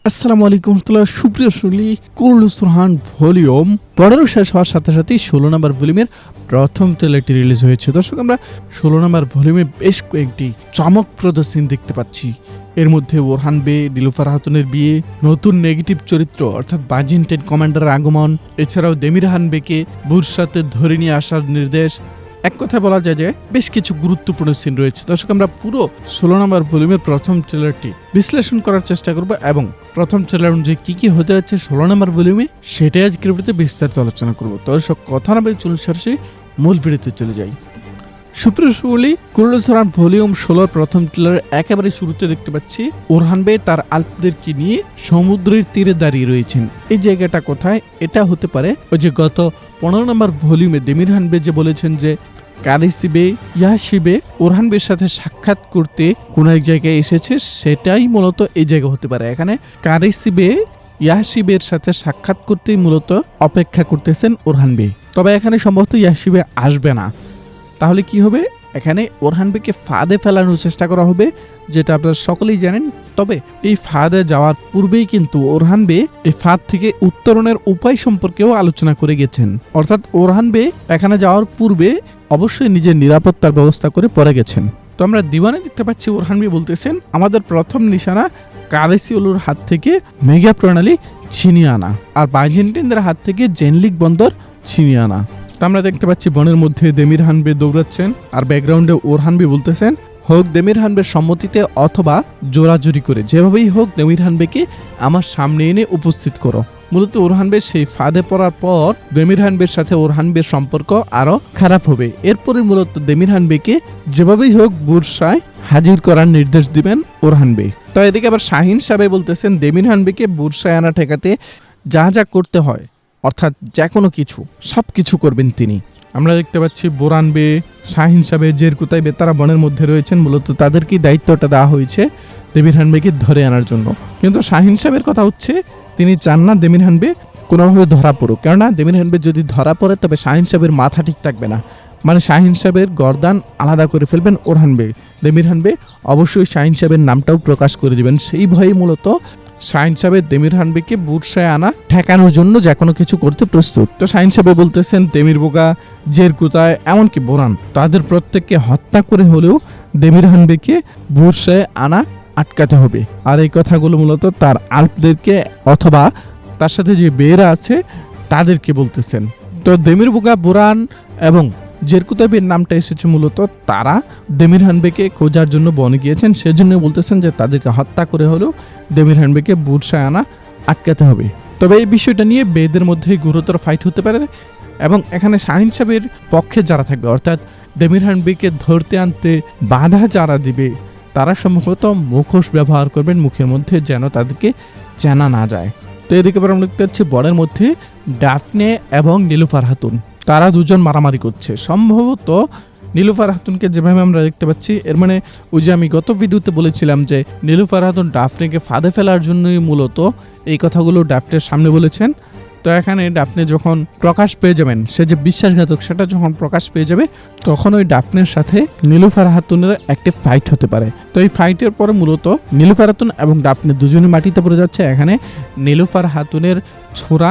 আসসালামু আলাইকুম রহমতুল্লাহ। সুপ্রিয় শুনলি কুরুলুসুরহান ভলিউম 15 শেষ হওয়ার সাথে সাথেই 16 নম্বর ভলিউমের প্রথম ট্রেলারটি রিলিজ হয়েছে। দর্শক, আমরা 16 নম্বর ভলিউমে বেশ কয়েকটি চমকপ্রদ সিন দেখতে পাচ্ছি। এর মধ্যে ওরহান বে, নীলুফার খাতুনের বিয়ে, নতুন নেগেটিভ চরিত্র অর্থাৎ বাজিনটেন কমান্ডারের আগমন, এছাড়াও দেমিরহান বেকে বুরসাতে ধরে নিয়ে আসার নির্দেশ। এক কথায় বলা যায় যে বেশ কিছু গুরুত্বপূর্ণ সিন রয়েছে। দর্শক, আমরা পুরো 16 নম্বর ভলিউমের প্রথম ট্রেলারটি বিশ্লেষণ করার চেষ্টা করব এবং প্রথম ট্রেলার অনুযায়ী কি হতে যাচ্ছে 16 নম্বর ভলিউমে সেটাই আজকের ভিডিওতে বিস্তারিত আলোচনা করব। তো দর্শক, কথা না বলে চলুন সরাসরি মূল ভিডিওতে চলে যাই। সুপ্রিয় শুভলি, কুরুলুসুরহান ভলিউম 16 প্রথম ট্রেলারের একেবারে শুরুতে দেখতে পাচ্ছি ওরহান বে তার আলপদেরকে নিয়ে সমুদ্রের তীরে দাঁড়িয়ে রয়েছেন। এই জায়গাটা কোথায়? এটা হতে পারে ওই যে গত 15 নম্বর ভলিউমে দেমিরহান বে যে বলেছেন যে কারিসিবে ইয়াশিবে ওরহান বের সাথে সাক্ষাৎ করতে কোন এক জায়গায় এসেছে, সেটাই মূলত এই জায়গা হতে পারে। এখানে কারিসিবে ইয়াশিবের সাথে সাক্ষাৎ করতেই মূলত অপেক্ষা করতেছেন ওরহান বে। তবে এখানে সম্ভবত ইয়াশিবে আসবে না। তাহলে কি হবে? এখানে ওরহান বেকে ফাঁদে ফেলানোর চেষ্টা করা হবে, যেটা আপনারা সকলেই জানেন। তবে এই ফাঁদে যাওয়ার পূর্বেই কিন্তু ওরহান বে এই ফাঁদ থেকে উত্তরণের উপায় সম্পর্কেও আলোচনা করে গেছেন। অর্থাৎ ওরহান বে এখানে যাওয়ার পূর্বে অবশ্যই নিজের নিরাপত্তার ব্যবস্থা করে পরে গেছেন। তো আমরা দিওয়ানে দেখতে পাচ্ছি ওরহান বে বলতেছেন আমাদের প্রথম নিশানা কারেসিওলুর হাত থেকে মেগা প্রণালী ছিনিয়ে আনা, আর বাইজেন্টাইনদের হাত থেকে জেনলিক বন্দর ছিনিয়ে আনা। তো আমরা দেখতে পাচ্ছি বনের মধ্যে দেমিরহান বে দৌড়াচ্ছেন, আর ব্যাকগ্রাউন্ডে ওরহান বে বলতেছেন হোক দেমিরহান বের সম্মতিতে অথবা জোরাজুরি করে, যেভাবেই হোক দেমিরহান বেকে আমার সামনে এনে উপস্থিত করো। মূলত ওরহান বের সেই ফাঁদে পড়ার পর দেমিরহান বের সাথে ওরহান বের সম্পর্ক আরো খারাপ হবে। এরপরে মূলত দেমিরহান বেকে যেভাবেই হোক বুরসায় হাজির করার নির্দেশ দিবেন ওরহান বে। তো এদিকে আবার শাহিন সাহেব বলতেছেন দেমিরহান বেকে বুরসায় আনা ঠেকাতে যা যা করতে হয়, অর্থাৎ যে কোনো কিছু সব কিছু করবেন তিনি। আমরা দেখতে পাচ্ছি বোরান বে, শাহিন সাহেব, জেরকুতাই বে তারা বনের মধ্যে রয়েছেন। মূলত তাদেরকেই দায়িত্বটা দেওয়া হয়েছে দেমিরহান বেকে ধরে আনার জন্য। কিন্তু শাহিন সাহেবের কথা হচ্ছে তিনি চান না দেমিরহান বে কোনোভাবে ধরা পড়ুক, কেননা দেমিরহান বে যদি ধরা পড়ে তবে শাহিন সাহেবের মাথা ঠিক থাকবে না, মানে শাহিন সাহেবের গর্দান আলাদা করে ফেলবেন ওরহান বে। দেমিরহান বে অবশ্যই শাহিন সাহেবের নামটাও প্রকাশ করে দিবেন। সেই ভয়ে মূলত শাহিন সাহেব দেমিরহান বেকে বুরসায় আনা ঠেকানোর জন্য যে কোনো কিছু করতে প্রস্তুত। তো শাহিন সাহেব বলতেছেন দেমির বোকা, জেরকুতায়, এমনকি বোরান তাদের প্রত্যেককে হত্যা করে হলেও দেমিরহান বেকে বুরসায় আনা আটকাতে হবে। আর এই কথাগুলো মূলত তার আলপদেরকে অথবা তার সাথে যে বেরা আছে তাদেরকে বলতেছেন। তো দেমির বোকা, বোরান এবং জেরকুতাবের নামটা এসেছে মূলত তারা দেমিরহান বেকে খোঁজার জন্য বনে গিয়েছেন, সেজন্য বলতেছেন যে তাদেরকে হত্যা করে হলেও দেমিরহান বেকে বুরসায় আনা আটকাতে হবে। তবে এই বিষয়টা নিয়ে বেদের মধ্যে গুরুতর ফাইট হতে পারে এবং এখানে শাহিন সাহেবের পক্ষে যারা থাকবে, অর্থাৎ দেমিরহান বেকে ধরতে আনতে বাধা যারা দিবে তারা সম্ভবত মুখোশ ব্যবহার করবেন মুখের মধ্যে, যেন তাদেরকে চেনা না যায়। তো এদিকে আমরা দেখতে পাচ্ছি বনের মধ্যে ডাফনে এবং নীলুফার খাতুন তারা দুজন মারামারি করছে। সম্ভবত নীলুফার খাতুনকে যেভাবে আমরা দেখতে পাচ্ছি, এর মানে ওই যে আমি গত ভিডিওতে বলেছিলাম যে নীলুফার খাতুন ডাফনেকে ফাঁদে ফেলার জন্যই মূলত এই কথাগুলো ডাফনের সামনে বলেছেন। তো এখানে ডাফনে যখন প্রকাশ পেয়ে যাবেন, সে যে বিশ্বাসঘাতক সেটা যখন প্রকাশ পেয়ে যাবে, তখন ওই ডাফনের সাথে নীলুফার খাতুনের একটি ফাইট হতে পারে। তো এই ফাইটের পরে মূলত নীলুফার খাতুন এবং ডাফনে দুজনে মাটিতে পড়ে যাচ্ছে। এখানে নীলুফার খাতুনের ছোড়া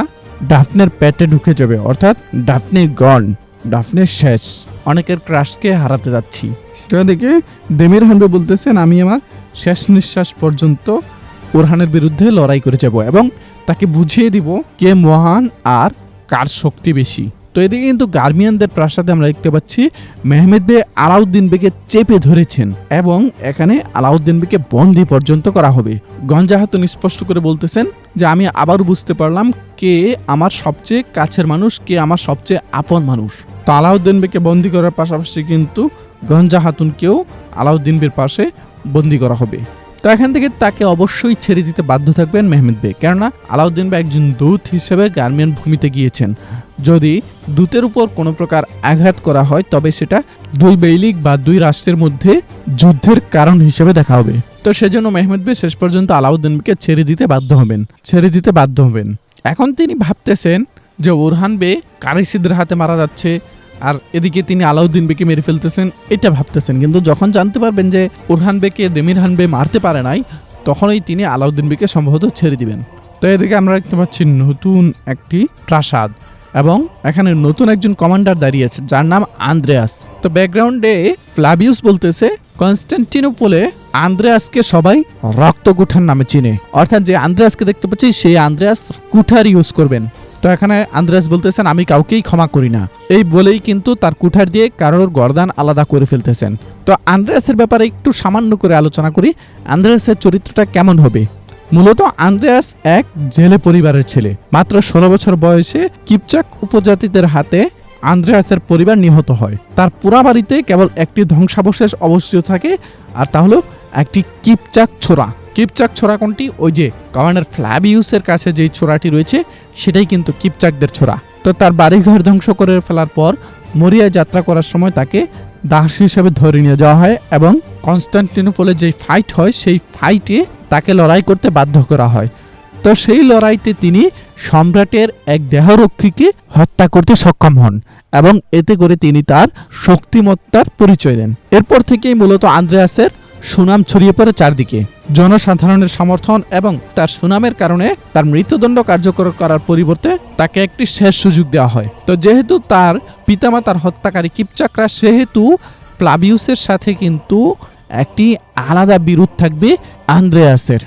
ডাফনের পেটে ঢুকে যাবে, অর্থাৎ ডাফনে গন, ডাফনের শেষ, অনেকের ক্রাশকে হারাতে যাচ্ছি। তো এদিকে দেমিরহান বে বলতেছেন আমি আমার শেষ নিঃশ্বাস পর্যন্ত ওরহানের বিরুদ্ধে লড়াই করে যাব এবং তাকে বুঝিয়ে দিব কে মহান আর কার শক্তি বেশি। তো এদিকে কিন্তু গার্মিয়ানদের প্রাসাদে আমরা দেখতে পাচ্ছি মেহমেদ বে আলাউদ্দিন বেকে চেপে ধরেছেন এবং এখানে আলাউদ্দিন বেকে বন্দী পর্যন্ত করা হবে। গঞ্জা খাতুন স্পষ্ট করে বলতেছেন যে আমি আবার বুঝতে পারলাম কে আমার সবচেয়ে কাছের মানুষ, কে আমার সবচেয়ে আপন মানুষ। তো আলাউদ্দিন বেকে বন্দী করার পাশাপাশি কিন্তু গঞ্জা খাতুনকেও আলাউদ্দিন বের পাশে বন্দী করা হবে। তো এখান থেকে তাকে অবশ্যই ছেড়ে দিতে বাধ্য থাকবেন মেহমেদ বে, কেননা আলাউদ্দিন বে একজন দূত হিসেবে গার্মিয়ান ভূমিতে গিয়েছেন। যদি দূতের উপর কোনো প্রকার আঘাত করা হয় তবে সেটা দুই বেইলিক বা দুই রাষ্ট্রের মধ্যে যুদ্ধের কারণ হিসেবে দেখা হবে। তো সেজন্য মেহমেদ বে শেষ পর্যন্ত আলাউদ্দিন বেকে ছেড়ে দিতে বাধ্য হবেন। এখন তিনি ভাবতেছেন যে ওরহান বে কারিসিদের হাতে মারা যাচ্ছে, আর এদিকে তিনি আলাউদ্দিন বেকে মেরে ফেলতেছেন, এটা ভাবতেছেন। কিন্তু যখন জানতে পারবেন যে ওরহান বেকে দেমিরহান বে মারতে পারে নাই, তখনই তিনি আলাউদ্দিন বিকে সম্ভবত ছেড়ে দিবেন। তো এদিকে আমরা দেখতে পাচ্ছি নতুন একটি প্রাসাদ এবং এখানে নতুন একজন কমান্ডার দাঁড়িয়ে আছে যার নাম আন্দ্রেয়াস। তো ব্যাকগ্রাউন্ডে ফ্লাভিয়াস বলতেছে কনস্টান্টিনোপলে আন্দ্রেয়াসকে সবাই রক্ত কুঠার নামে চিনে, অর্থাৎ যে আন্দ্রেয়াসকে দেখতে পাচ্ছি সেই আন্দ্রেয়াস কুঠার ইউজ করবেন। তো এখানে আন্দ্রেয়াস বলতেছেন আমি কাউকেই ক্ষমা করি না, এই বলেই কিন্তু তার কুঠার দিয়ে কারোর গর্দান আলাদা করে ফেলতেছেন। তো আন্দ্রেয়াসের ব্যাপারে একটু সামান্য করে আলোচনা করি। আন্দ্রেয়াসের চরিত্রটা কেমন হবে? মূলত আন্দ্রেয়াস এক জেলে পরিবারের ছেলে। মাত্র 16 বছর বয়সে কিপচাক উপজাতিদের হাতে আন্দ্রেয়াসের পরিবার নিহত হয়। তার পুরা বাড়িতে কেবল একটি ধ্বংসাবশেষ অবশিষ্ট থাকে, আর তা হলো একটি কিপচাক ছোরা। কিপচাক ছোরা কোনটি? ওই যে কমান্ডার ফ্লাভিয়াসের কাছে যেই ছোরাটি রয়েছে সেটাই কিন্তু কিপচাকদের ছোরা। তো তার বাড়িঘর ধ্বংস করে ফেলার পর মরিয়ায় যাত্রা করার সময় তাকে দাস হিসেবে ধরে নিয়ে যাওয়া হয় এবং কনস্টান্টিনোপলে যেই ফাইট হয় সেই ফাইটে তাকে লড়াই করতে বাধ্য করা হয়। তো সেই লড়াইতে তিনি সম্রাটের এক দেহরক্ষীকে হত্যা করতে সক্ষম হন এবং এতে করে তিনি তার শক্তিমত্তার পরিচয় দেন। এরপর থেকেই মূলত আন্দ্রেয়াসের সুনাম ছড়িয়ে পড়ে চারদিকে। জনসাধারণের সমর্থন এবং তার সুনামের কারণে তার মৃত্যুদণ্ড কার্যকর করার পরিবর্তে তাকে একটি শেষ সুযোগ দেওয়া হয়। তো যেহেতু তার পিতামাতার হত্যাকারী কিপচাকরা, সেহেতু ফ্লাভিয়াসের সাথে কিন্তু একটি আলাদা বিরোধ থাকবে আন্দ্রেয়াসের।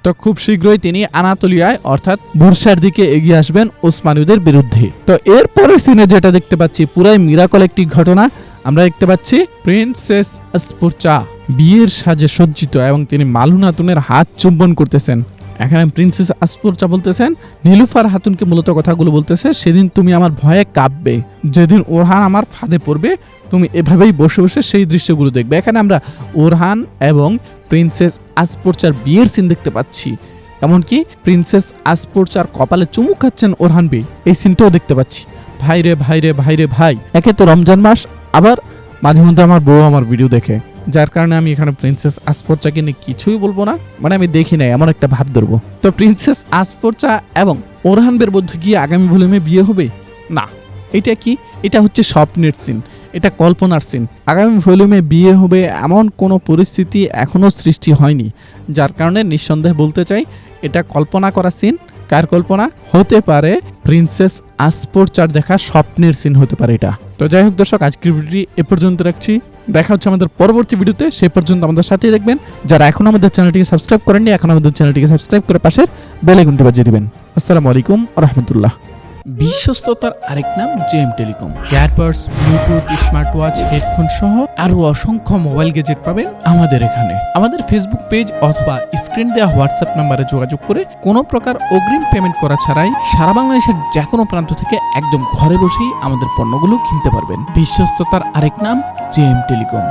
তো খুব শীঘ্রই তিনি আনাতোলিয়ায় অর্থাৎ বুরসার দিকে এগিয়ে আসবেন ওসমানীয়দের বিরুদ্ধে। তো এর পরের সিনে যেটা দেখতে পাচ্ছি পুরাই মিরাকল একটি ঘটনা। আমরা দেখতে পাচ্ছি প্রিন্সেস আসপুরচা বিয়ের সাজে সজ্জিত এবং তিনি মালুন হাতুনের হাত চুম্বন করতেছেন। এখানে প্রিন্সেস আসপুরচা বলতেছেন, নীলুফার হাতুনকে মূলত কথাগুলো বলতেছে, সেদিন তুমি আমার ভয়ে কাঁপবে, যেদিন ওরহান আমার ফাঁদে পড়বে তুমি এভাবেই বসে বসে সেই দৃশ্যগুলো দেখবে। এখানে আমরা ওরহান এবং প্রিন্সেস আসপুরচার বিয়ের সিন দেখতে পাচ্ছি, এমনকি প্রিন্সেস আসপুরচার কপালে চুমু খাচ্ছেন ওরহান বে, এই সিনটাও দেখতে পাচ্ছি। ভাই রে ভাই রে ভাই রে ভাই, একে তো রমজান মাস, আবার মাঝে মধ্যে আমার বউ আমার ভিডিও দেখে, যার কারণে আমি এখানে প্রিন্সেস আসপুরচাকে নিয়ে কিছুই বলবো না, মানে আমি দেখি নাই এমন একটা ভাব ধরবো। তো প্রিন্সেস আসপুরচা এবং ওরহান বের মধ্যে গিয়ে আগামী ভলিউমে বিয়ে হবে না, এটা কি? এটা হচ্ছে স্বপ্নের সিন, এটা কল্পনার সিন। আগামী ভলিউমে বিয়ে হবে এমন কোনো পরিস্থিতি এখনো সৃষ্টি হয়নি, যার কারণে নিঃসন্দেহে বলতে চাই এটা কল্পনা করা সিন। কার কল্পনা? হতে পারে প্রিন্সেস আসপুরচার দেখা স্বপ্নের সিন হতে পারে এটা। তো যাই হোক দর্শক, আজকের ভিডিওটি এ পর্যন্ত রাখছি, দেখা হচ্ছে আমাদের পরবর্তী ভিডিওতে। সে পর্যন্ত আমাদের সাথেই দেখবেন। যারা এখন আমাদের চ্যানেলটিকে সাবস্ক্রাইব করেননি, এখন আমাদের চ্যানেলটিকে সাবস্ক্রাইব করে পাশের বেল আইকনটি বাজিয়ে দিবেন। আসসালামু আলাইকুম ওয়া রাহমাতুল্লাহ। বিশ্বস্ততার আরেক নাম JM telecom. Earbuds, Bluetooth, smart watch, headphone সহ আরো অসংখ্য মোবাইল গ্যাজেট পাবেন আমাদের এখানে। আমাদের ফেসবুক পেজ অথবা স্ক্রিন দেওয়া হোয়াটসঅ্যাপ নাম্বারে যোগাযোগ করে কোনো প্রকার অগ্রিম পেমেন্ট করা ছাড়াই সারা বাংলাদেশের যে কোনো প্রান্ত থেকে একদম ঘরে বসেই আমাদের পণ্যগুলো কিনতে পারবেন। বিশ্বস্ততার আরেক নাম জেএম টেলিকম।